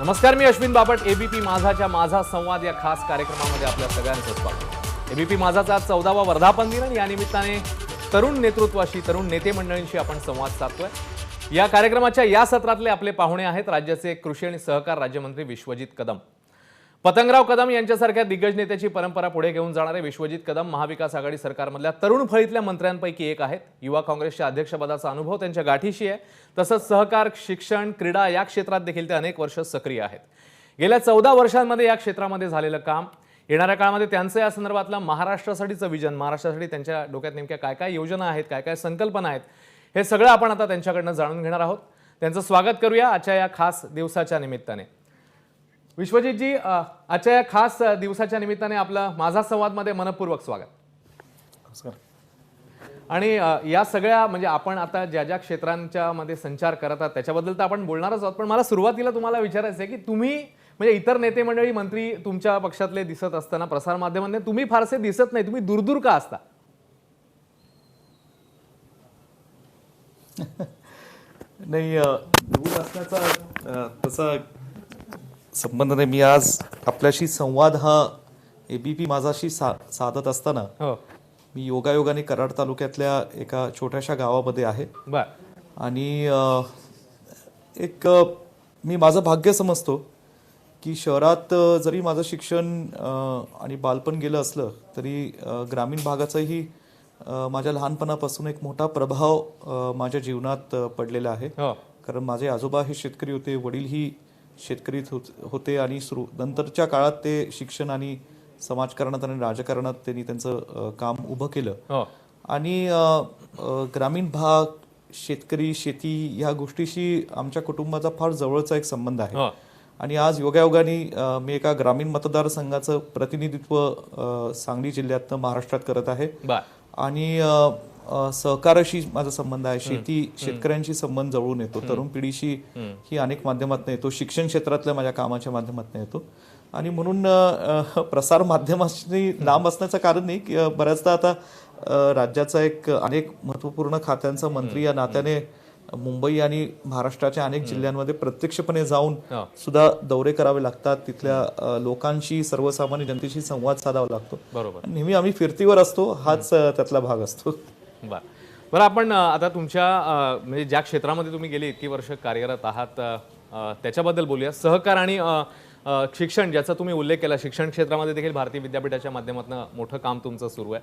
नमस्कार, मी अश्विन बापट. एबीपी माझाच्या माझा संवाद या खास कार्यक्रमामध्ये आपल्या सगळ्यांचं स्वागत. एबीपी माझाचा आज 14वा वर्धापन दिन आणि या निमित्ताने तरुण नेतृत्वाशी, तरुण नेते मंडळींशी आपण संवाद साधतोय. या कार्यक्रमाच्या या सत्रातले आपले पाहुणे आहेत राज्याचे कृषी आणि सहकार राज्यमंत्री विश्वजित कदम. पतंगराव कदम यांच्यासारख्या दिग्गज नेत्याची परंपरा पुढे घेऊन जाणारे विश्वजित कदम महाविकास आघाडी सरकारमधल्या तरुण फळीतल्या मंत्र्यांपैकी एक आहेत. युवा काँग्रेसच्या अध्यक्षपदाचा अनुभव त्यांच्या गाठीशी आहे. तसंच सहकार, शिक्षण, क्रीडा या क्षेत्रात देखील ते अनेक वर्ष सक्रिय आहेत. गेल्या 14 वर्षांमध्ये या क्षेत्रामध्ये झालेलं काम, येणाऱ्या काळामध्ये त्यांचं या संदर्भातलं महाराष्ट्रासाठीचं विजन, महाराष्ट्रासाठी त्यांच्या डोक्यात नेमक्या काय काय योजना आहेत, काय काय संकल्पना आहेत, हे सगळं आपण आता त्यांच्याकडनं जाणून घेणार आहोत. त्यांचं स्वागत करूया आजच्या या खास दिवसाच्या निमित्ताने. विश्वजितजी, आजच्या या खास दिवसाच्या निमित्ताने आपलं माझा संवादमध्ये मनपूर्वक स्वागत. नमस्कार. आणि या सगळ्या म्हणजे आपण आता ज्या ज्या क्षेत्रांच्या मध्ये संचार करत आहात त्याच्याबद्दल तर आपण बोलणारच आहोत, पण मला सुरुवातीला तुम्हाला विचारायचं आहे की तुम्ही म्हणजे इतर नेते मंडळी, मंत्री तुमच्या पक्षातले दिसत असताना प्रसारमाध्यमांमध्ये तुम्ही फारसे दिसत नाही, तुम्ही दूर का असता? नाही, दूर असण्याचा तसा संबंध नाही. मी आज आपल्याशी संवाद हा एबीपी माझाशी साधत असताना मी योगायोगाने कराड तालुक्यातल्या एका छोट्याशा गावामध्ये आहे. आणि मी माझं भाग्य समजतो की शहरात जरी माझं शिक्षण आणि बालपण गेलं असलं तरी ग्रामीण भागाचाही माझ्या लहानपणापासून एक मोठा प्रभाव माझ्या जीवनात पडलेला आहे. कारण माझे आजोबा हे शेतकरी होते, वडीलही शेतकरी होते आणि नंतरच्या काळात ते शिक्षण आणि समाजकारणात आणि राजकारणात त्यांनी त्यांचं काम उभं केलं. आणि ग्रामीण भाग, शेतकरी, शेती ह्या गोष्टीशी आमच्या कुटुंबाचा फार जवळचा एक संबंध आहे. आणि आज योगायोगाने मी एका ग्रामीण मतदारसंघाचं प्रतिनिधित्व सांगली जिल्ह्यातनं महाराष्ट्रात करत आहे. आणि सहकाराशी माझा संबंध आहे, शेतकऱ्यांशी संबंध जवळून येतो, तरुण पिढीशी ही अनेक माध्यमातून येतो, शिक्षण क्षेत्रातल्या माझ्या कामाच्या माध्यमातून येतो. आणि म्हणून प्रसार माध्यमाशी नाम असण्याचं कारण नाही की बऱ्याचदा आता राज्याचा एक अनेक महत्वपूर्ण खात्यांचा मंत्री या नात्याने मुंबई आणि महाराष्ट्राच्या अनेक जिल्ह्यांमध्ये प्रत्यक्षपणे जाऊन सुद्धा दौरे करावे लागतात. तिथल्या लोकांशी, सर्वसामान्य जनतेशी संवाद साधावा लागतो. बरोबर. नेहमी आम्ही फिरतीवर असतो, हाच त्यातला भाग असतो. बरं, आपण आता तुमच्या म्हणजे ज्या क्षेत्रामध्ये तुम्ही गेली इतकी वर्ष कार्यरत आहात त्याच्याबद्दल बोलूया. सहकार आणि शिक्षण ज्याचा तुम्ही उल्लेख केला, शिक्षण क्षेत्रामध्ये देखील भारतीय विद्यापीठाच्या माध्यमातून मोठं काम तुमचं सुरू आहे.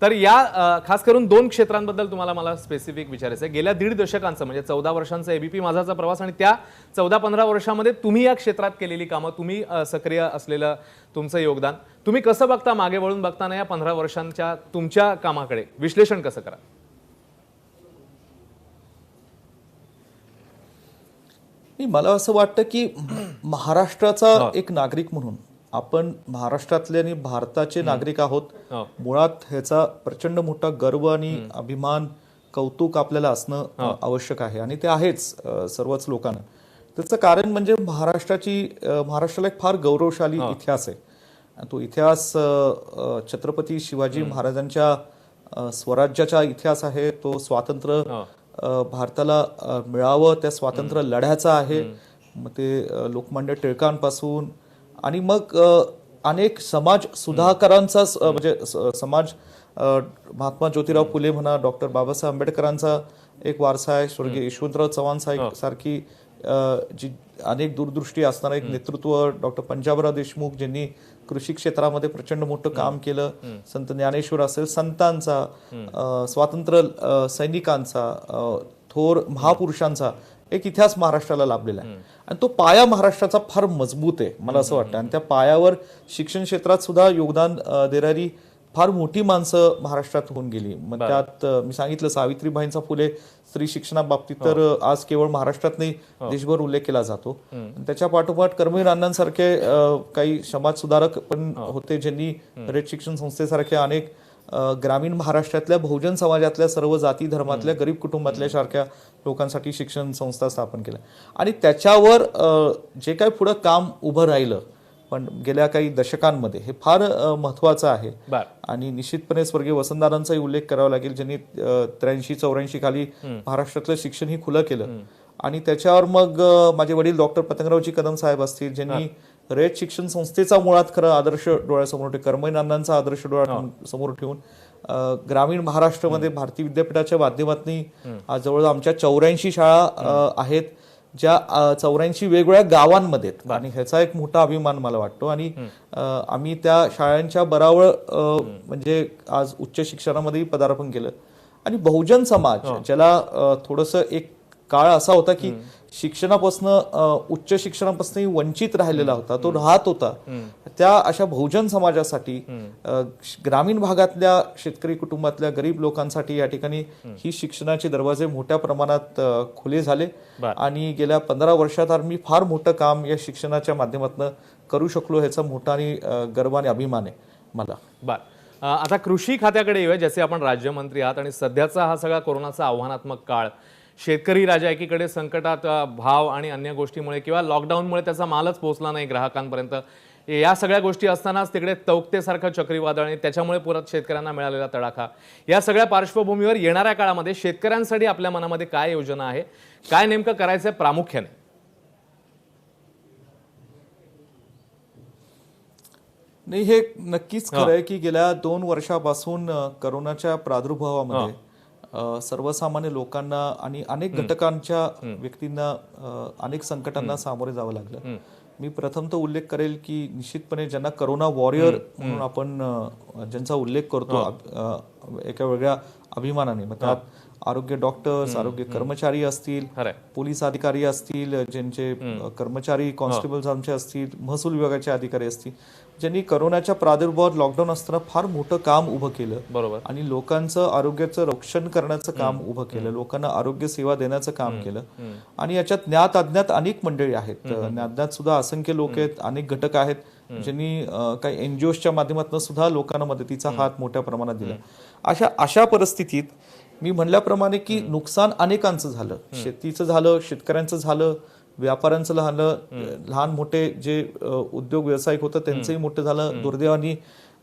तर या खास करून 2 क्षेत्रांबद्दल तुम्हाला मला स्पेसिफिक विचारायचं आहे. गेल्या 1.5 दशकांचं म्हणजे 14 वर्षांचा एबीपी माझाचा प्रवास आणि त्या 14-15 वर्षामध्ये तुम्ही या क्षेत्रात केलेली कामं, तुम्ही सक्रिय असलेलं तुमचं योगदान, तुम्ही कसं बघता? मागे वळून बघताना या 15 वर्षांच्या तुमच्या कामाकडे विश्लेषण कसं करा? मला असं वाटतं की महाराष्ट्राचा एक नागरिक म्हणून आपण महाराष्ट्रातले आणि भारताचे नागरिक आहोत. मुळात ह्याचा प्रचंड मोठा गर्व आणि अभिमान, कौतुक आपल्याला असणं आवश्यक आहे आणि ते आहेच सर्वच लोकांना. त्याचं कारण म्हणजे महाराष्ट्राला एक फार गौरवशाली इतिहास आहे. तो इतिहास छत्रपती शिवाजी महाराजांच्या स्वराज्याचा इतिहास आहे. तो स्वातंत्र्य भारताला मिळावं त्या स्वातंत्र्य लढ्याचा आहे. मग ते लोकमान्य टिळकांपासून आणि मग अनेक समाज सुधाकरांचा म्हणजे समाज, महात्मा ज्योतिराव फुले म्हणा, डॉक्टर बाबासाहेब आंबेडकरांचा एक वारसा आहे. स्वर्गीय यशवंतराव चव्हाण सारखी जी अनेक दूरदृष्टी असणारा एक नेतृत्व, डॉक्टर पंजाबराव देशमुख ज्यांनी कृषी क्षेत्रामध्ये प्रचंड मोठं काम केलं, संत ज्ञानेश्वर असेल, संतांचा, स्वातंत्र्य सैनिकांचा, थोर महापुरुषांचा एक इतिहास महाराष्ट्राला लाभलेला आहे. आणि तो पाया महाराष्ट्राचा फार मजबूत आहे मला असं वाटतं. आणि त्या पायावर शिक्षण क्षेत्रात सुद्धा योगदान देणारी फार मोठी माणसं महाराष्ट्रात होऊन गेली. मग त्यात मी सांगितलं सावित्रीबाईंचा फुले स्त्री शिक्षणाबाबतीत तर आज केवळ महाराष्ट्रात नाही देशभर उल्लेख केला जातो. त्याच्या पाठोपाठ कर्मवीर अण्णांसारखे काही समाज सुधारक पण होते ज्यांनी रयत शिक्षण संस्थेसारख्या अनेक ग्रामीण महाराष्ट्रातल्या बहुजन समाजातल्या सर्व जाती धर्मातल्या गरीब कुटुंबातल्या सारख्या लोकांसाठी शिक्षण संस्था स्थापन केल्या. आणि त्याच्यावर जे काही पुढे काम उभं राहिलं पण गेल्या काही दशकांमध्ये हे फार महत्त्वाचं आहे. बर. आणि निश्चितपणे स्वर्गीय वसंतदादांचाही उल्लेख करावा लागेल, ज्यांनी 83-84 खाली महाराष्ट्रातलं शिक्षण खुलं केलं. आणि त्याच्यावर मग माझे वडील डॉक्टर पतंगरावजी कदम साहेब असतील, ज्यांनी रयत शिक्षण संस्थेचा मुळात खरं आदर्श डोळ्यासमोर ठेवून, कर्मवीर अण्णांचा आदर्श डोळ्यासमोर ठेवून ग्रामीण महाराष्ट्रामध्ये भारतीय विद्यापीठाच्या माध्यमातून आज जवळ आमच्या 84 शाळा आहेत, ज्या 84 वेगवेगळ्या गावांमध्ये आहेत. आणि ह्याचा एक मोठा अभिमान मला वाटतो. आणि आम्ही त्या शाळांच्या बराबर म्हणजे आज उच्च शिक्षणामध्येही पदार्पण केलं. आणि बहुजन समाज ज्याला थोडंसं एक काळ असा होता की शिक्षणापासून उच्च शिक्षणापासून वंचित राहिलेला होता, तो राहत होता, त्या अशा बहुजन समाजासाठी ग्रामीण भागातल्या शेतकरी कुटुंबातल्या गरीब लोकांसाठी या ठिकाणी ही शिक्षणाचे दरवाजे मोठ्या प्रमाणात खुले झाले. आणि गेल्या 15 वर्षात आम्ही फार मोठं काम या शिक्षणाच्या माध्यमातून करू शकलो, ह्याचा मोठा आणि गर्व आणि अभिमान आहे मला. बर. आता कृषी खात्याकडे येऊया, जसे आपण राज्यमंत्री आहात आणि सध्याचा हा सगळा कोरोनाचा आव्हानात्मक काळ, शेतकरी राजा एकीकडे संकटात, भाव आणि अन्य गोष्टीमुळे किंवा लॉकडाऊनमुळे त्याचा मालच पोहोचला नाही ग्राहकांपर्यंत, या सगळ्या गोष्टी असतानाच तिकडे तौक्तेसारखं चक्रीवादळ आणि त्याच्यामुळे परत शेतकऱ्यांना मिळालेला तडाखा, या सगळ्या पार्श्वभूमीवर येणाऱ्या काळामध्ये शेतकऱ्यांसाठी आपल्या मनामध्ये काय योजना आहे, काय नेमकं करायचंय प्रामुख्याने? नाही, हे नक्कीच खरं आहे की गेल्या 2 वर्षापासून करोनाच्या प्रादुर्भावामध्ये सर्वसामान्य लोकांना आणि अनेक घटकांच्या व्यक्तींना अनेक संकटांना सामोरे जावं लागलं. मी प्रथमतः उल्लेख करेल की निश्चितपणे ज्यांना करोना वॉरियर म्हणून आपण ज्यांचा उल्लेख करतो एका वेगळ्या अभिमानाने, मग त्यात आरोग्य डॉक्टर्स, आरोग्य कर्मचारी असतील, पोलीस अधिकारी असतील, ज्यांचे कर्मचारी कॉन्स्टेबल्स आमचे असतील, महसूल विभागाचे अधिकारी असतील, ज्यांनी करोनाच्या प्रादुर्भावात लॉकडाऊन असताना फार मोठं काम उभं केलं. बरोबर. आणि लोकांचं आरोग्याचं रक्षण करण्याचं काम उभं केलं, लोकांना आरोग्य सेवा देण्याचं काम केलं. आणि याच्यात ज्ञात अज्ञात अनेक मंडळी आहेत, ज्ञात सुद्धा असंख्य लोक आहेत, अनेक घटक आहेत, ज्यांनी काही एनजीओच्या माध्यमातून सुद्धा लोकांना मदतीचा हात मोठ्या प्रमाणात दिला. अशा परिस्थितीत मी म्हणल्याप्रमाणे की नुकसान अनेकांचं झालं, शेतीचं झालं, शेतकऱ्यांचं झालं, व्यापाऱ्यांचं झालं, लहान मोठे जे उद्योग व्यावसायिक होतं त्यांचंही मोठं झालं. दुर्दैवाने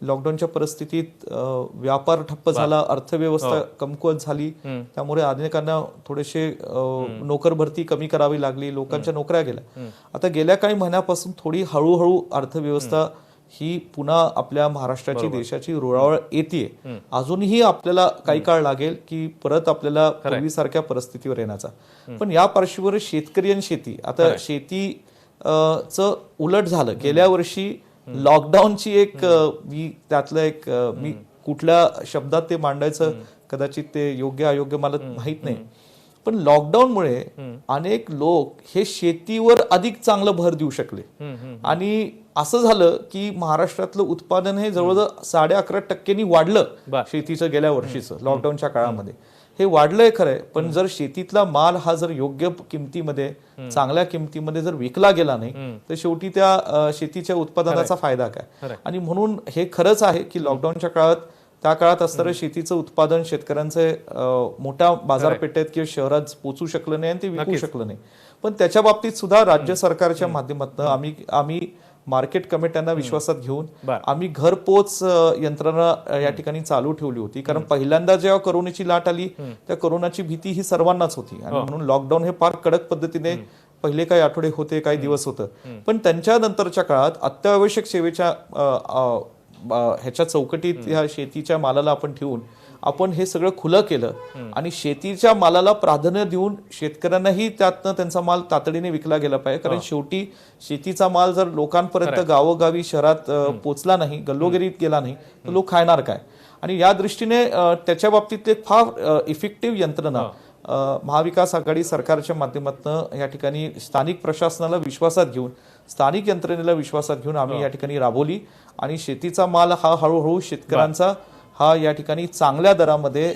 लॉकडाऊनच्या परिस्थितीत व्यापार ठप्प झाला, अर्थव्यवस्था कमकुवत झाली, त्यामुळे अनेकांना थोडेसे नोकर भरती कमी करावी लागली, लोकांच्या नोकऱ्या गेल्या. आता गेल्या काही महिन्यापासून थोडी हळूहळू अर्थव्यवस्था ही पुन्हा आपल्या महाराष्ट्राची, देशाची रुळावर येते. अजूनही आपल्याला काही काळ लागेल की परत आपल्याला पूर्वीसारख्या परिस्थितीवर येण्याचा. पण या पार्श्वभूमीवर शेतकरी आणि शेती, आता शेतीचं उलट झालं. गेल्या वर्षी लॉकडाऊनची एक मी कुठल्या शब्दात ते मांडायचं कदाचित ते योग्य अयोग्य मला माहित नाही, पण लॉकडाऊनमुळे अनेक लोक हे शेतीवर अधिक चांगलं भर देऊ शकले. आणि असं झालं की महाराष्ट्रातलं उत्पादन हे जवळजवळ 11.5% वाढलं शेतीचं गेल्या वर्षीचं लॉकडाऊनच्या काळामध्ये. हे वाढलंय खरंय, पण जर शेतीतला माल हा जर योग्य किमतीमध्ये, चांगल्या किमतीमध्ये जर विकला गेला नाही तर शेवटी त्या शेतीच्या उत्पादनाचा फायदा काय? आणि म्हणून हे खरंच आहे की लॉकडाऊनच्या काळात, त्या काळात असणारं शेतीचं उत्पादन शेतकऱ्यांचे मोठ्या बाजारपेठेत किंवा शहरात पोहोचू शकलं नाही आणि ते विकू शकलं नाही. पण त्याच्या बाबतीत सुद्धा राज्य सरकारच्या माध्यमातून आम्ही मार्केट कमिट्यांना विश्वासात घेऊन आम्ही घरपोच यंत्रणा या ठिकाणी चालू ठेवली होती. कारण पहिल्यांदा जेव्हा करोनाची लाट आली त्या करोनाची भीती ही सर्वांनाच होती आणि म्हणून लॉकडाऊन हे फार कडक पद्धतीने पहिले काही आठवडे होते, काही दिवस होतं. पण त्यांच्या नंतरच्या काळात अत्यावश्यक सेवेच्या ह्याच्या चौकटीत ह्या शेतीच्या मालाला आपण ठेवून आपण हे सगळं खुलं केलं आणि शेतीच्या मालाला प्राधान्य देऊन शेतकऱ्यांनाही त्यातनं त्यांचा माल तातडीने विकला गेला पाहिजे. कारण शेवटी शेतीचा माल जर लोकांपर्यंत गावोगावी शहरात पोचला नाही, गल्लोगरीत गेला नाही तर लोक खाणार काय? आणि या दृष्टीने त्याच्या बाबतीत एक फार इफेक्टिव्ह यंत्रणा महाविकास आघाडी सरकारच्या माध्यमातून या ठिकाणी स्थानिक प्रशासनाला विश्वासात घेऊन, स्थानिक यंत्रणेला विश्वासात घेऊन आम्ही या ठिकाणी राबवली आणि शेतीचा माल हा हळूहळू शेतकऱ्यांचा हा या ठिकाणी चांगल्या दरामध्ये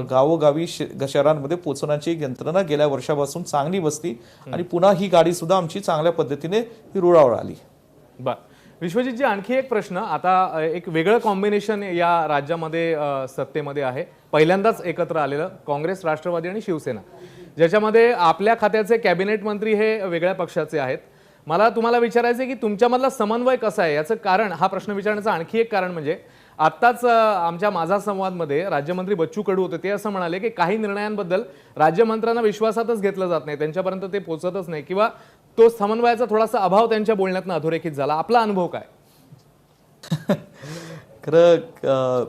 गावोगावी शहरांमध्ये पोहोचवण्याची यंत्रणा गेल्या वर्षापासून चांगली बसली आणि पुन्हा ही गाडी सुद्धा आमची चांगल्या पद्धतीने रुळावर आली. बर. विश्वजितजी, आणखी एक प्रश्न. आता एक वेगळं कॉम्बिनेशन या राज्यामध्ये सत्तेमध्ये आहे, पहिल्यांदाच एकत्र आलेलं काँग्रेस, राष्ट्रवादी आणि शिवसेना, ज्याच्यामध्ये आपल्या खात्याचे कॅबिनेट मंत्री हे वेगळ्या पक्षाचे आहेत मला तुम्हाला विचारायचं आहे की तुमच्यामधला समन्वय कसा आहे याचं कारण, हा प्रश्न विचारण्याचं आणखी एक कारण म्हणजे आत्ताच आमच्या माझा संवादमध्ये राज्यमंत्री बच्चू कडू होते, ते असं म्हणाले की काही निर्णयांबद्दल राज्यमंत्र्यांना विश्वासातच घेतलं जात नाही, त्यांच्यापर्यंत ते पोहोचतच नाही किंवा तो समन्वयाचा थोडासा अभाव त्यांच्या बोलण्यातून अधोरेखित झाला. आपला अनुभव काय? खरं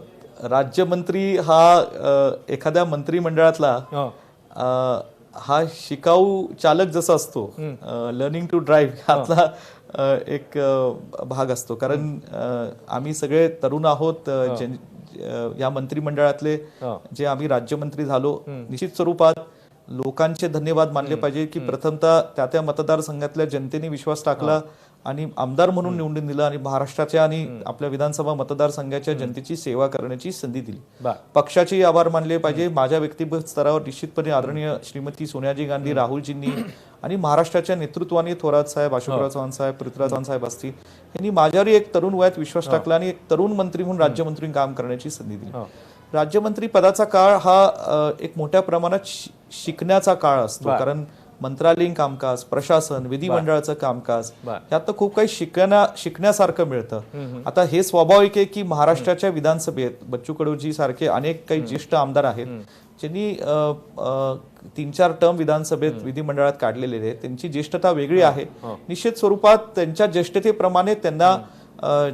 राज्यमंत्री हा एखाद्या मंत्रिमंडळातला हा शिकाऊ चालक जसा असतो, लर्निंग टू ड्राईव्ह ह्यातला एक भाग असतो. कारण आम्ही सगळे तरुण आहोत. या मंत्रिमंडळातले जे आम्ही राज्यमंत्री झालो, निश्चित स्वरूपात लोकांचे धन्यवाद मानले पाहिजे की प्रथमतः त्या मतदारसंघातल्या जनतेने विश्वास टाकला आणि आमदार म्हणून निवडून दिलं आणि महाराष्ट्राच्या आणि आपल्या विधानसभा मतदारसंघाच्या जनतेची सेवा करण्याची संधी दिली. पक्षाचे आभार मानले पाहिजे. माझ्या व्यक्तिगत स्तरावर निश्चितपणे आदरणीय श्रीमती सोनियाजी गांधी, राहुलजींनी आणि महाराष्ट्राच्या नेतृत्वाने थोरात साहेब, अशोकराव चव्हाण साहेब, पृथ्वीराज चव्हाण साहेब असतील, यांनी माझ्यावर एक तरुण वयात विश्वास टाकला आणि एक तरुण मंत्री म्हणून राज्यमंत्री काम करण्याची संधी दिली. राज्यमंत्री पदाचा काळ हा एक मोठ्या प्रमाणात शिकण्याचा काळ असतो. कारण मंत्रालयीन कामकाज, प्रशासन, विधिमंडळाचं कामकाज यात खूप काही शिकण्यासारखं मिळतं. आता हे स्वाभाविक आहे की महाराष्ट्राच्या विधानसभेत बच्चू कडूजी सारखे अनेक काही ज्येष्ठ आमदार आहेत ज्यांनी 3-4 टर्म विधानसभेत विधिमंडळात काढलेले आहेत. त्यांची ज्येष्ठता वेगळी आहे. निश्चित स्वरूपात त्यांच्या ज्येष्ठतेप्रमाणे त्यांना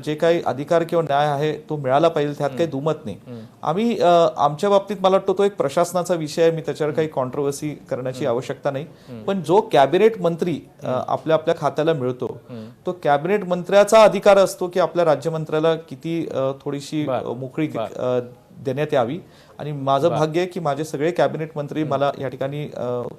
जे काही अधिकार किंवा न्याय आहे तो मिळाला पाहिजे, त्यात काही दुमत नाही. आम्ही आमच्या बाबतीत मला वाटतं तो एक प्रशासनाचा विषय आहे, मी त्याच्यावर काही कॉन्ट्रोवर्सी करण्याची आवश्यकता नाही. पण जो कॅबिनेट मंत्री आपल्या खात्याला मिळतो, तो कॅबिनेट मंत्र्याचा अधिकार असतो की आपल्या राज्यमंत्र्याला किती थोडीशी मोकळी देण्यात यावी. आणि माझं भाग्य आहे की माझे सगळे कॅबिनेट मंत्री मला या ठिकाणी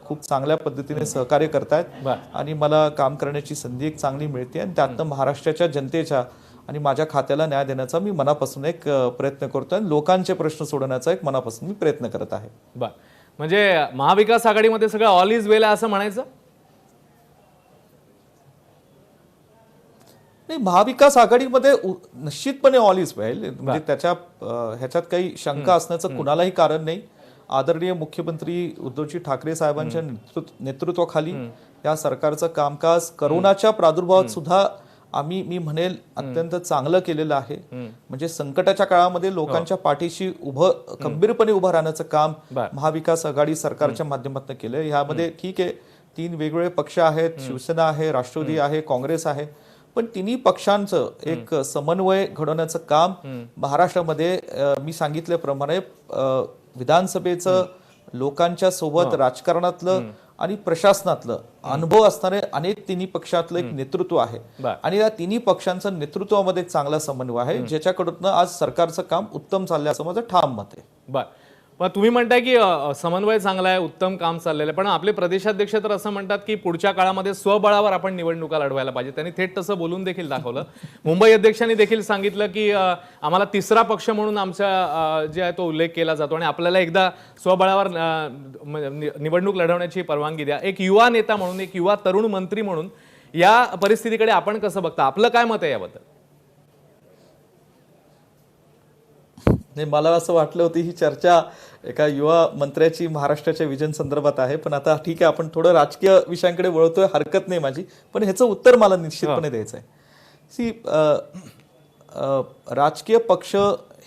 खूप चांगल्या पद्धतीने सहकार्य करतायत आणि मला काम करण्याची संधी एक चांगली मिळते आणि त्यातनं महाराष्ट्राच्या जनतेच्या आणि माझ्या खात्याला न्याय देण्याचा मी मनापासून एक प्रयत्न करतोय आणि लोकांचे प्रश्न सोडवण्याचा एक मनापासून मी प्रयत्न करत आहे. म्हणजे महाविकास आघाडीमध्ये सगळं ऑल इज वेल आहे असं म्हणायचं? नाही, महाविकास आघाडीमध्ये निश्चितपणे ऑल इज वेल, म्हणजे त्याच्या ह्याच्यात काही शंका असण्याचं कुणालाही कारण नाही. आदरणीय मुख्यमंत्री उद्धवजी ठाकरे साहेबांच्या नेतृत्वाखाली या सरकारचं कामकाज करोनाच्या प्रादुर्भावात सुद्धा मी म्हणेल अत्यंत चांगलं केलेलं आहे. म्हणजे संकटाच्या काळामध्ये लोकांच्या पाठीशी खंबीरपणे उभं राहण्याचं काम महाविकास आघाडी सरकारच्या माध्यमातून केलं. ह्यामध्ये ठीक आहे, 3 वेगवेगळे पक्ष आहेत, शिवसेना आहे, राष्ट्रवादी आहे, काँग्रेस आहे, पण तिन्ही पक्षांचं एक समन्वय घडवण्याचं काम महाराष्ट्रामध्ये मी सांगितल्याप्रमाणे विधानसभेचं लोकांच्या सोबत राजकारणातलं आणि प्रशासनातलं अनुभव असणारे अनेक तिन्ही पक्षातलं एक नेतृत्व आहे आणि या तिन्ही पक्षांचं नेतृत्वामध्ये चांगला समन्वय आहे, ज्याच्याकडून आज सरकारचं काम उत्तम चाललंय असं माझं ठाम मत आहे. पण तुम्ही म्हणताय की समन्वय चांगला आहे, उत्तम काम चाललेलं आहे, पण आपले प्रदेशाध्यक्ष तर असं म्हणतात की पुढच्या काळामध्ये स्वबळावर आपण निवडणुका लढवायला पाहिजे. त्यांनी थेट तसं बोलून देखील दाखवलं. मुंबई अध्यक्षांनी देखील सांगितलं की आम्हाला तिसरा पक्ष म्हणून आमचा जे आहे तो उल्लेख केला जातो आणि आपल्याला एकदा स्वबळावर निवडणूक लढवण्याची परवानगी द्या. एक युवा नेता म्हणून, एक युवा तरुण मंत्री म्हणून या परिस्थितीकडे आपण कसं बघता? आपलं काय मत आहे याबद्दल? नाही, मला असं वाटलं होतं ही चर्चा एका युवा मंत्र्याची महाराष्ट्राच्या विजन संदर्भात आहे, पण आता ठीक आहे, आपण थोडं राजकीय विषयांकडे वळतोय, हरकत नाही माझी, पण ह्याचं उत्तर मला निश्चितपणे द्यायचं आहे. राजकीय पक्ष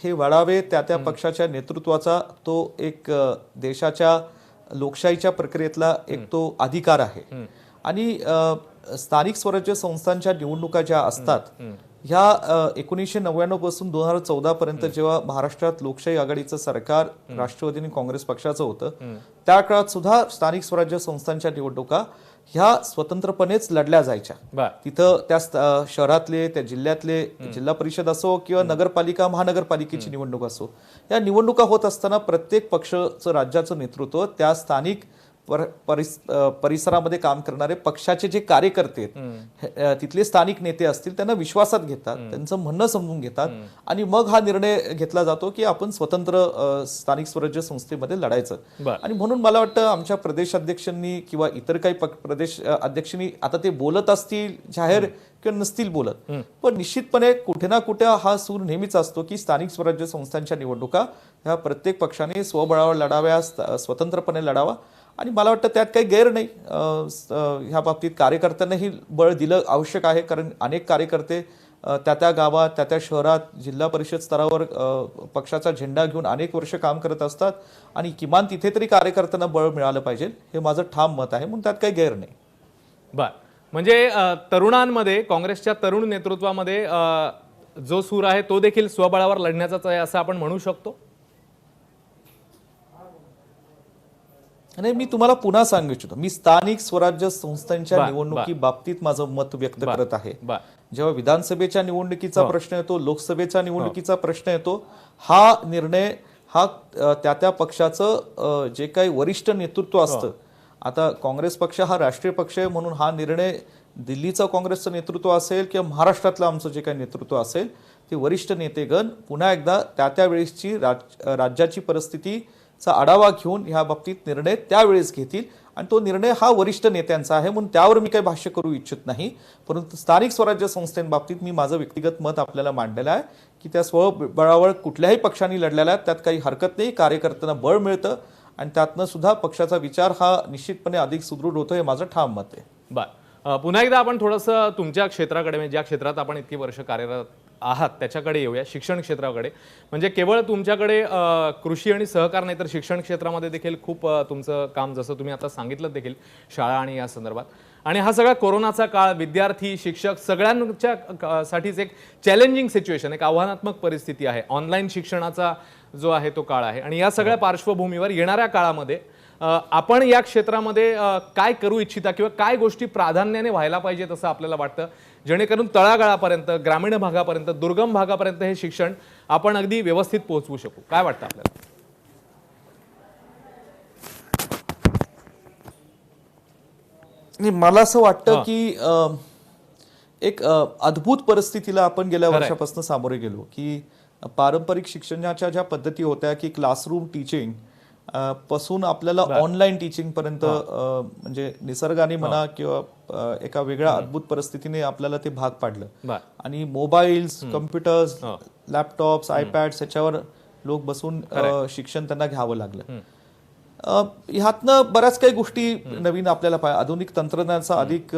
हे वाढावे, त्या पक्षाच्या नेतृत्वाचा तो एक देशाच्या लोकशाहीच्या प्रक्रियेतला एक तो अधिकार आहे. आणि स्थानिक स्वराज्य संस्थांच्या निवडणुका ज्या असतात ह्या 1999 पासून 2014 पर्यंत जेव्हा महाराष्ट्रात लोकशाही आघाडीचं सरकार राष्ट्रवादी आणि काँग्रेस पक्षाचं होतं, त्या काळात सुद्धा स्थानिक स्वराज्य संस्थांच्या निवडणुका ह्या स्वतंत्रपणेच लढल्या जायच्या. तिथं त्या शहरातले, त्या जिल्ह्यातले जिल्हा परिषद असो किंवा नगरपालिका, महानगरपालिकेची निवडणूक असो, या निवडणुका होत असताना प्रत्येक पक्षाचं, राज्याचं नेतृत्व त्या स्थानिक परिसरामध्ये काम करणारे पक्षाचे जे कार्यकर्ते तिथले स्थानिक नेते असतील त्यांना विश्वासात घेतात, त्यांचं म्हणणं समजून घेतात आणि मग हा निर्णय घेतला जातो की आपण स्वतंत्र स्थानिक स्वराज्य संस्थेमध्ये लढायचं. आणि म्हणून मला वाटतं आमच्या प्रदेश अध्यक्षांनी किंवा इतर काही प्रदेश अध्यक्षांनी आता ते बोलत असतील जाहीर किंवा नसतील बोलत, पण निश्चितपणे कुठे ना कुठे हा सूर नेहमीच असतो की स्थानिक स्वराज्य संस्थांच्या निवडणुका ह्या प्रत्येक पक्षाने स्वबळावर लढाव्या, स्वतंत्रपणे लढावा आणि मला वाटतं त्यात काही गैर नाही. ह्या बाबतीत कार्यकर्त्यांनाही बळ दिलं आवश्यक आहे, कारण अनेक कार्यकर्ते त्या गावात त्या शहरात जिल्हा परिषद स्तरावर पक्षाचा झेंडा घेऊन अनेक वर्ष काम करत असतात आणि किमान तिथे तरी कार्यकर्त्यांना बळ मिळालं पाहिजे, हे माझं ठाम मत आहे. म्हणून त्यात काही गैर नाही. बर, म्हणजे तरुणांमध्ये, काँग्रेसच्या तरुण नेतृत्वामध्ये जो सूर आहे तो देखील स्वबळावर लढण्याचाच आहे असं आपण म्हणू शकतो. नाही, मी तुम्हाला पुन्हा सांगू इच्छितो, मी स्थानिक स्वराज्य संस्थांच्या निवडणुकी बाबतीत माझं मत व्यक्त करत आहे. जेव्हा विधानसभेच्या निवडणुकीचा प्रश्न येतो, लोकसभेच्या निवडणुकीचा प्रश्न येतो, हा निर्णय हा त्या पक्षाचं जे काही वरिष्ठ नेतृत्व असतं, आता काँग्रेस पक्ष हा राष्ट्रीय पक्ष आहे म्हणून हा निर्णय दिल्लीचं काँग्रेसचं नेतृत्व असेल किंवा महाराष्ट्रातलं आमचं जे काही नेतृत्व असेल, ते वरिष्ठ नेतेगण पुन्हा एकदा त्या वेळेसची राज्याची परिस्थितीचा आढावा घेऊन ह्या बाबतीत निर्णय त्यावेळेस घेतील आणि तो निर्णय हा वरिष्ठ नेत्यांचा आहे, म्हणून त्यावर मी काही भाष्य करू इच्छित नाही. परंतु स्थानिक स्वराज्य संस्थेबाबतीत मी माझं व्यक्तिगत मत आपल्याला मांडलेलं आहे की त्या स्वबळावर कुठल्याही पक्षांनी लढलेला आहे, त्यात काही हरकत नाही. कार्यकर्त्यांना बळ मिळतं आणि त्यातनं सुद्धा पक्षाचा विचार हा निश्चितपणे अधिक सुदृढ होतो, हे माझं ठाम मत आहे. बर, पुन्हा एकदा आपण थोडंसं तुमच्या क्षेत्राकडे, म्हणजे ज्या क्षेत्रात आपण इतकी वर्ष कार्यरत आहात त्याच्याकडे येऊया, शिक्षण क्षेत्राकडे. म्हणजे केवळ तुमच्याकडे कृषी आणि सहकार नाही तर शिक्षण क्षेत्रामध्ये देखील खूप तुमचं काम, जसं तुम्ही आता सांगितलं देखील, शाळा आणि या संदर्भात. आणि हा सगळा कोरोनाचा काळ, विद्यार्थी, शिक्षक सगळ्यांच्या साठीच एक चॅलेंजिंग सिच्युएशन, एक आव्हानात्मक परिस्थिती आहे. ऑनलाईन शिक्षणाचा जो आहे तो काळ आहे आणि या सगळ्या पार्श्वभूमीवर येणाऱ्या काळामध्ये आपण या क्षेत्रामध्ये काय करू इच्छिता किंवा काय गोष्टी प्राधान्याने व्हायला पाहिजेत असं आपल्याला वाटतं, जेणेकरून तळागाळापर्यंत, ग्रामीण भागापर्यंत, दुर्गम भागापर्यंत हे शिक्षण आपण अगदी व्यवस्थित पोहोचवू शकू? काय वाटतं आपल्याला? मला असं वाटतं की एक अद्भुत परिस्थितीला आपण गेल्या वर्षापासून सामोरे गेलो की पारंपरिक शिक्षणाच्या ज्या पद्धती होत्या की क्लासरूम टीचिंग पासून आपल्याला ऑनलाईन टीचिंग पर्यंत, म्हणजे निसर्गाने म्हणा किंवा एका वेगळ्या अद्भुत परिस्थितीने आपल्याला ते भाग पाडलं आणि मोबाईल्स, कम्प्युटर्स, लॅपटॉप्स, आयपॅड्स याच्यावर लोक बसून शिक्षण त्यांना घ्यावं लागलं. ह्यातनं बऱ्याच काही गोष्टी नवीन आपल्याला आधुनिक तंत्रज्ञानाचा अधिक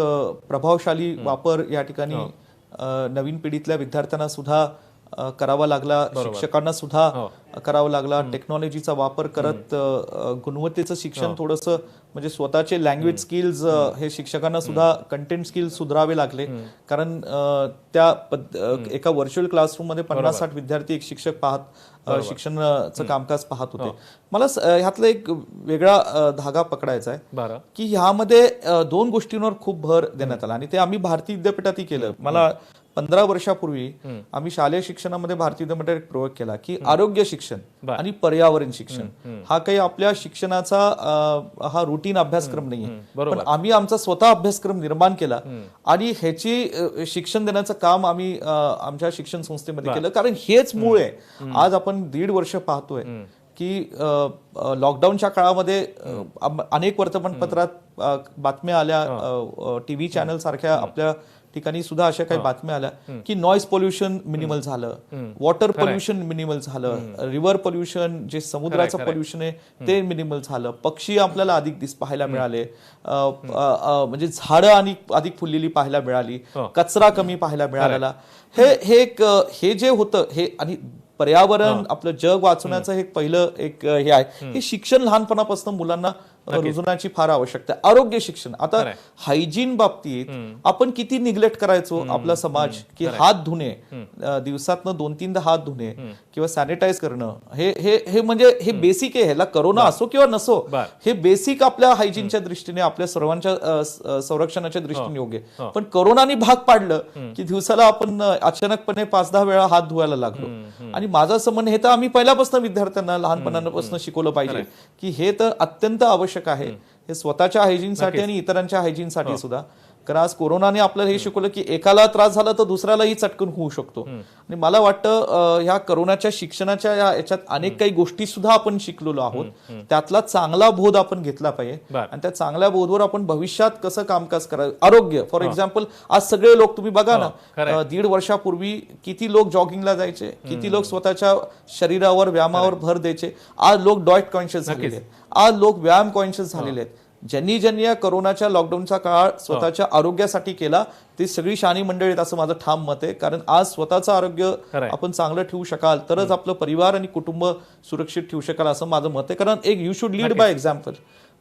प्रभावशाली वापर या ठिकाणी नवीन पिढीतल्या विद्यार्थ्यांना सुद्धा करावा लागला, शिक्षकांना सुद्धा करावा लागला. टेक्नॉलॉजीचा वापर करत गुणवत्तेचं शिक्षण थोडंसं, म्हणजे स्वतःचे लँग्वेज स्किल्स हे शिक्षकांना सुद्धा, कंटेंट स्किल्स सुधारावे लागले, कारण त्या एका व्हर्च्युअल क्लासरूम मध्ये 50-60 विद्यार्थी एक शिक्षक शिक्षणाचं कामकाज पाहत होते. मला ह्यातला एक वेगळा धागा पकडायचा आहे की ह्यामध्ये 2 गोष्टींवर खूप भर देण्यात आला आणि ते आम्ही भारतीय विद्यापीठातही केलं. मला 15 वर्षापूर्वी आम्ही शालेय शिक्षणामध्ये भारतीय विद्यापीठात एक प्रयोग केला की आरोग्य शिक्षण आणि पर्यावरण शिक्षण हा काही आपल्या शिक्षणाचा हा रुटीन अभ्यासक्रम नाहीये, पण आम्ही आमचा स्वतः अभ्यासक्रम निर्माण केला आणि ह्याची शिक्षण देण्याचं काम आम्ही आमच्या शिक्षण संस्थेमध्ये केलं, कारण हेच मूळ आहे. आज आपण 1.5 वर्ष पाहतोय की लॉकडाऊनच्या काळामध्ये अनेक वर्तमानपत्रात बातम्या आल्या, टीव्ही चॅनल सारख्या आपल्या ठिकाणी सुद्धा अशा काही बातम्या आल्या की नॉइज पोल्युशन मिनिमल झालं, वॉटर पोल्युशन मिनिमल झालं, रिव्हर पोल्युशन जे समुद्राचं पोल्युशन आहे ते मिनिमल झालं, पक्षी आपल्याला अधिक पाहायला मिळाले, म्हणजे झाडं आणि अधिक फुललेली पाहायला मिळाली, कचरा कमी पाहायला मिळालेला. हे जे होतं हे आणि पर्यावरण, आपलं जग वाचवण्याचं हे पहिलं एक हे आहे. हे शिक्षण लहानपणापासून मुलांना रुजवण्याची फार आवश्यकता आहे. आरोग्य शिक्षण, आता हायजीन बाबतीत आपण किती निग्लेक्ट करायचो आपला समाज की हात धुणे, दिवसातनं 2-3दा हात धुणे किंवा सॅनिटाईज करणं, हे म्हणजे हे बेसिक आहे. ह्याला करोना असो किंवा नसो, हे बेसिक आपल्या हायजीनच्या दृष्टीने, आपल्या सर्वांच्या संरक्षणाच्या दृष्टीने योग्य. पण करोनाने भाग पाडलं की दिवसाला आपण अचानकपणे 5-10 वेळा हात धुवायला लागलो. आणि माझं असं म्हणणं, हे तर आम्ही पहिल्यापासून विद्यार्थ्यांना लहानपणापासून शिकवलं पाहिजे की हे तर अत्यंत आवश्यक आहे, हे स्वतःच्या हायजीनसाठी आणि इतरांच्या हायजीनसाठी सुद्धा. कारण आज कोरोनाने आपल्याला हे शिकवलं की एकाला त्रास झाला तर दुसऱ्यालाही चटकन होऊ शकतो. आणि मला वाटतं ह्या करोनाच्या शिक्षणाच्या याच्यात अनेक काही गोष्टी सुद्धा आपण शिकलेलो आहोत. त्यातला चांगला बोध आपण घेतला पाहिजे आणि त्या चांगल्या बोधवर आपण भविष्यात कसं कामकाज करायचं. आरोग्य फॉर एक्झाम्पल, आज सगळे लोक तुम्ही बघा ना, 1.5 वर्षापूर्वी किती लोक जॉगिंगला जायचे, किती लोक स्वतःच्या शरीरावर व्यायामावर भर द्यायचे. आज लोक डाएट कॉन्शियस झालेले आहेत, आज लोक व्यायाम कॉन्शियस झालेले आहेत. ज्यांनी या कोरोनाच्या लॉकडाऊनचा काळ स्वतःच्या आरोग्यासाठी केला ती सगळी शहाणी मंडळी आहेत असं माझं ठाम मत आहे. कारण आज स्वतःचं आरोग्य आपण चांगलं ठेवू शकाल तरच आपलं परिवार आणि कुटुंब सुरक्षित ठेवू शकाल असं माझं मत आहे. कारण एक you should lead by example.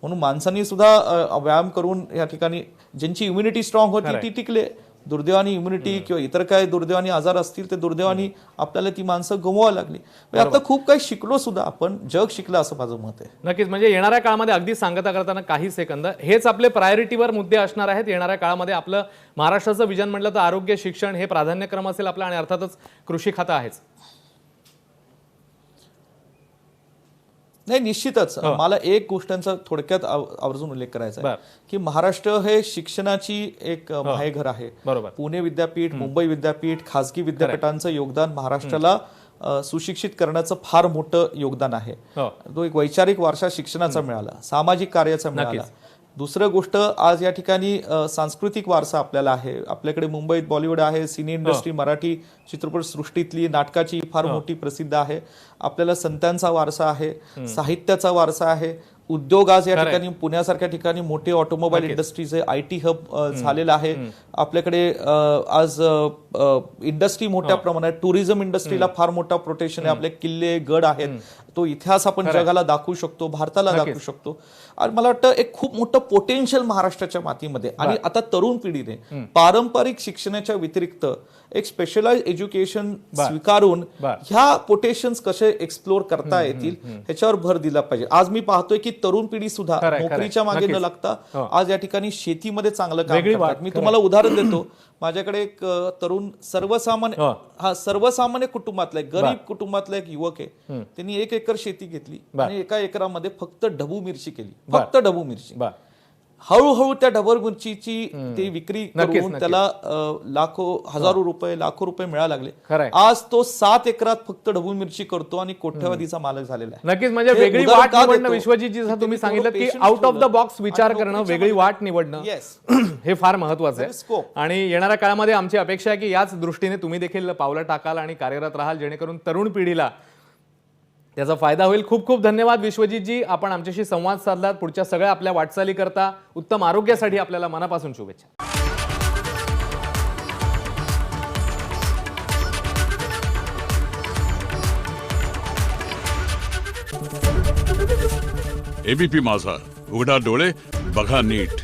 म्हणून माणसांनी सुद्धा व्यायाम करून या ठिकाणी ज्यांची इम्युनिटी स्ट्रॉंग होती ती टिकले. दुर्दैवानी इम्युनिटी किंवा इतर काय दुर्दैवानी आजार असतील ते दुर्दैवानी आपल्याला ती माणसं गमवायला लागली. आता खूप काही शिकलो सुद्धा आपण, जग शिकलं असं माझं मत आहे. नक्कीच. म्हणजे येणाऱ्या काळामध्ये अगदी सांगता करताना काही सेकंद हेच आपले प्रायोरिटीवर मुद्दे असणार आहेत. येणाऱ्या काळामध्ये आपलं महाराष्ट्राचं विजन म्हटलं तर आरोग्य, शिक्षण हे प्राधान्यक्रम असेल आपला, आणि अर्थातच कृषी खातं आहेच. नाही, निश्चितच. मला एक गोष्टांचा थोडक्यात आवर्जून उल्लेख करायचा आहे की महाराष्ट्र हे शिक्षणाची एक माहेरघर आहे. बरोबर. पुणे विद्यापीठ, मुंबई विद्यापीठ, खासगी विद्यापीठांचं योगदान महाराष्ट्राला सुशिक्षित करण्याचं फार मोठं योगदान आहे. तो एक वैचारिक वारसा शिक्षणाचा मिळाला, सामाजिक कार्याचा मिळाला. दुसरं गोष्ट, आज या ठिकाणी सांस्कृतिक वारसा आपल्याला आहे. आपल्याकडे मुंबईत बॉलिवूड आहे, सिने इंडस्ट्री, मराठी चित्रपट सृष्टीतली नाटकाची फार मोठी प्रसिद्ध आहे. आपल्याला संतांचा वारसा आहे, साहित्याचा वारसा आहे. उद्योग आज या ठिकाणी पुण्यासारख्या ठिकाणी मोठे ऑटोमोबाईल इंडस्ट्रीज आहे, IT हब झालेला आहे. आपल्याकडे आज इंडस्ट्री मोठ्या प्रमाणात, टुरिझम इंडस्ट्रीला फार मोठा प्रोटेक्शन आहे. आपले किल्ले, गड आहेत, तो इतिहास आपण जगाला दाखवू शकतो, भारताला दाखवू शकतो. आणि मला वाटतं एक खूप मोठं पोटेन्शियल महाराष्ट्राच्या मातीमध्ये. आणि आता तरुण पिढीने पारंपरिक शिक्षणाच्या व्यतिरिक्त एक स्पेशलाइज एज्युकेशन स्वीकारून ह्या पोटेन्शियल्स कसे एक्सप्लोर करता येतील ह्याच्यावर भर दिला पाहिजे. आज मी पाहतोय की तरुण पिढी सुद्धा नोकरीच्या मागे न लागता आज या ठिकाणी शेतीमध्ये चांगलं काम करतात. मी तुम्हाला उदाहरण देतो. माझ्याकडे एक तरुण सर्वसामान्य कुटुंबातला एक गरीब कुटुंबातला एक युवक आहे. त्यांनी 1 एकर शेती घेतली आणि 1 एकरामध्ये फक्त ढबू मिरची केली, फक्त ढबू मिरची. हळूहळू त्या ढबू मिरचीची ती विक्री करून त्याला हजारो रुपये, लाखो रुपये मिळायला लागले. आज तो 7 एकरात फक्त ढबू मिरची करतो आणि कोट्यवधीचा मालक झालेला आहे. नक्कीच. म्हणजे वेगळी वाट निवडणं, विश्वजीत जसं तुम्ही सांगितलं की आउट ऑफ द बॉक्स विचार करणं, वेगळी वाट निवडणं हे फार महत्वाचं आहे. आणि येणाऱ्या काळामध्ये आमची अपेक्षा आहे की याच दृष्टीने तुम्ही देखील पावलं टाकाल आणि कार्यरत राहाल, जेणेकरून तरुण पिढीला त्याचा फायदा होईल. खूप खूप धन्यवाद विश्वजीतजी, आपण आमच्याशी संवाद साधलात. पुढच्या सगळ्या आपल्या वाटचाली करता उत्तम आरोग्यासाठी आपल्याला मनापासून शुभेच्छा. ABP माझा, उघडा डोळे बघा नीट.